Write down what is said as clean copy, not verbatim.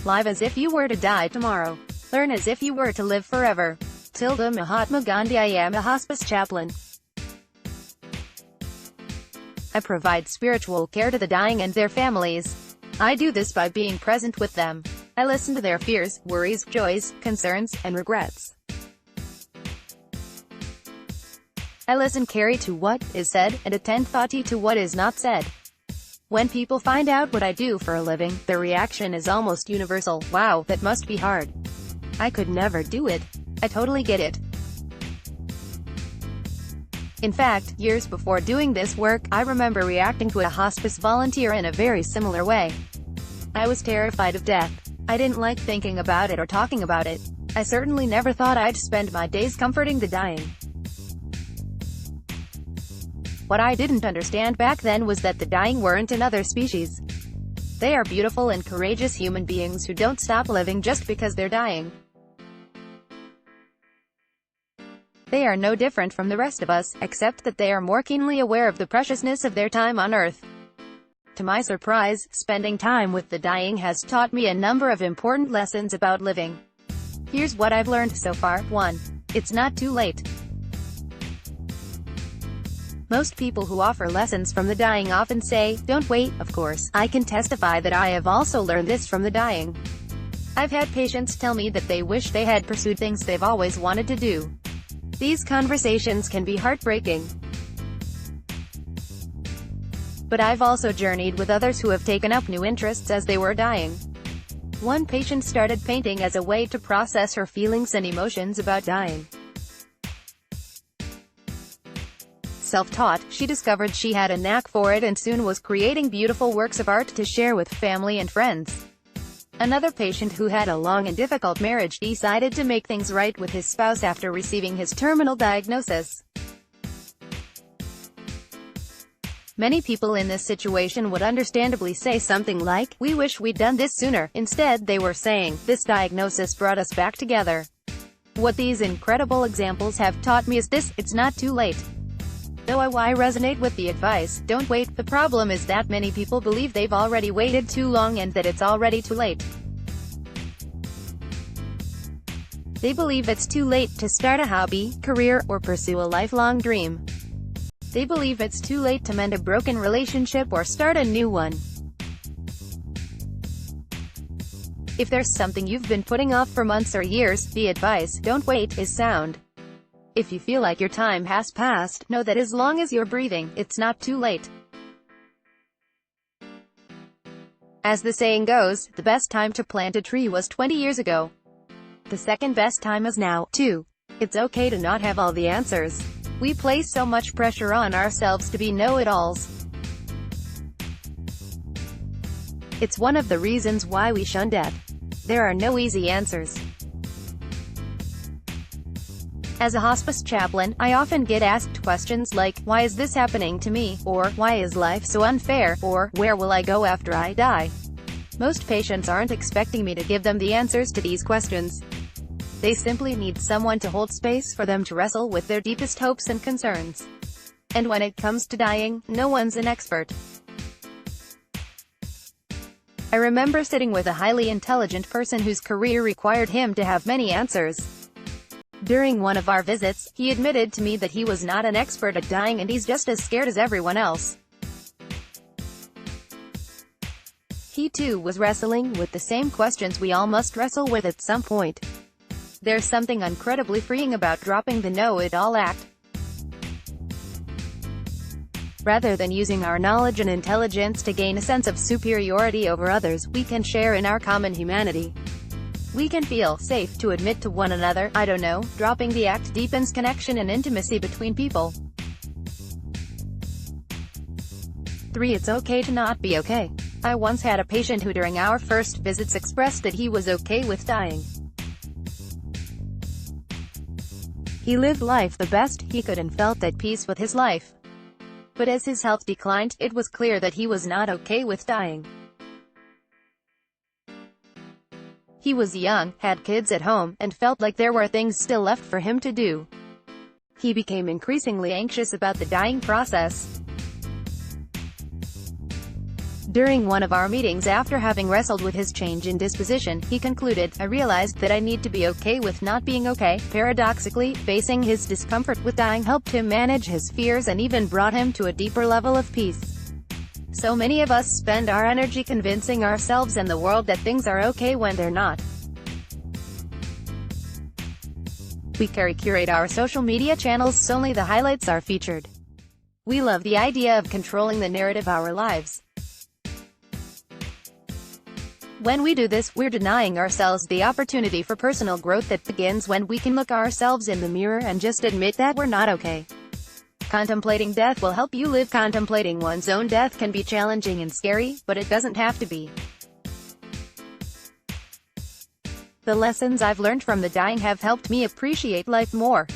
Live as if you were to die tomorrow. Learn as if you were to live forever. Mahatma Gandhi I am a hospice chaplain. I provide spiritual care to the dying and their families. I do this by being present with them. I listen to their fears, worries, joys, concerns, and regrets. I listen carefully to what is said, and attend thoughtfully to what is not said. When people find out what I do for a living, their reaction is almost universal. Wow, that must be hard. I could never do it. I totally get it. In fact, years before doing this work, I remember reacting to a hospice volunteer in a very similar way. I was terrified of death. I didn't like thinking about it or talking about it. I certainly never thought I'd spend my days comforting the dying. What I didn't understand back then was that the dying weren't another species. They are beautiful and courageous human beings who don't stop living just because they're dying. They are no different from the rest of us, except that they are more keenly aware of the preciousness of their time on Earth. To my surprise, spending time with the dying has taught me a number of important lessons about living. Here's what I've learned so far. 1. It's not too late. Most people who offer lessons from the dying often say, "Don't wait." Of course, I can testify that I have also learned this from the dying. I've had patients tell me that they wish they had pursued things they've always wanted to do. These conversations can be heartbreaking. But I've also journeyed with others who have taken up new interests as they were dying. One patient started painting as a way to process her feelings and emotions about dying. Self-taught, she discovered she had a knack for it and soon was creating beautiful works of art to share with family and friends. Another patient who had a long and difficult marriage decided to make things right with his spouse after receiving his terminal diagnosis. Many people in this situation would understandably say something like, "We wish we'd done this sooner." Instead, they were saying, "This diagnosis brought us back together." What these incredible examples have taught me is this: it's not too late. Though I resonate with the advice, "Don't wait," the problem is that many people believe they've already waited too long and that it's already too late. They believe it's too late to start a hobby, career, or pursue a lifelong dream. They believe it's too late to mend a broken relationship or start a new one. If there's something you've been putting off for months or years, the advice, "Don't wait," is sound. If you feel like your time has passed, know that as long as you're breathing, it's not too late. As the saying goes, the best time to plant a tree was 20 years ago. The second best time is now, too. It's okay to not have all the answers. We place so much pressure on ourselves to be know-it-alls. It's one of the reasons why we shun death. There are no easy answers. As a hospice chaplain, I often get asked questions like, "Why is this happening to me?" or "Why is life so unfair?" or "Where will I go after I die?" Most patients aren't expecting me to give them the answers to these questions. They simply need someone to hold space for them to wrestle with their deepest hopes and concerns. And when it comes to dying, no one's an expert. I remember sitting with a highly intelligent person whose career required him to have many answers. During one of our visits, he admitted to me that he was not an expert at dying and he's just as scared as everyone else. He too was wrestling with the same questions we all must wrestle with at some point. There's something incredibly freeing about dropping the know-it-all act. Rather than using our knowledge and intelligence to gain a sense of superiority over others, we can share in our common humanity. We can feel safe to admit to one another, "I don't know." Dropping the act deepens connection and intimacy between people. 3. It's okay to not be okay. I once had a patient who during our first visits expressed that he was okay with dying. He lived life the best he could and felt at peace with his life. But as his health declined, it was clear that he was not okay with dying. He was young, had kids at home, and felt like there were things still left for him to do. He became increasingly anxious about the dying process. During one of our meetings after having wrestled with his change in disposition, he concluded, "I realized that I need to be okay with not being okay." Paradoxically, facing his discomfort with dying helped him manage his fears and even brought him to a deeper level of peace. So many of us spend our energy convincing ourselves and the world that things are okay when they're not. We curate our social media channels so only the highlights are featured. We love the idea of controlling the narrative of our lives. When we do this, we're denying ourselves the opportunity for personal growth that begins when we can look ourselves in the mirror and just admit that we're not okay. Contemplating death will help you live. Contemplating one's own death can be challenging and scary, but it doesn't have to be. The lessons I've learned from the dying have helped me appreciate life more.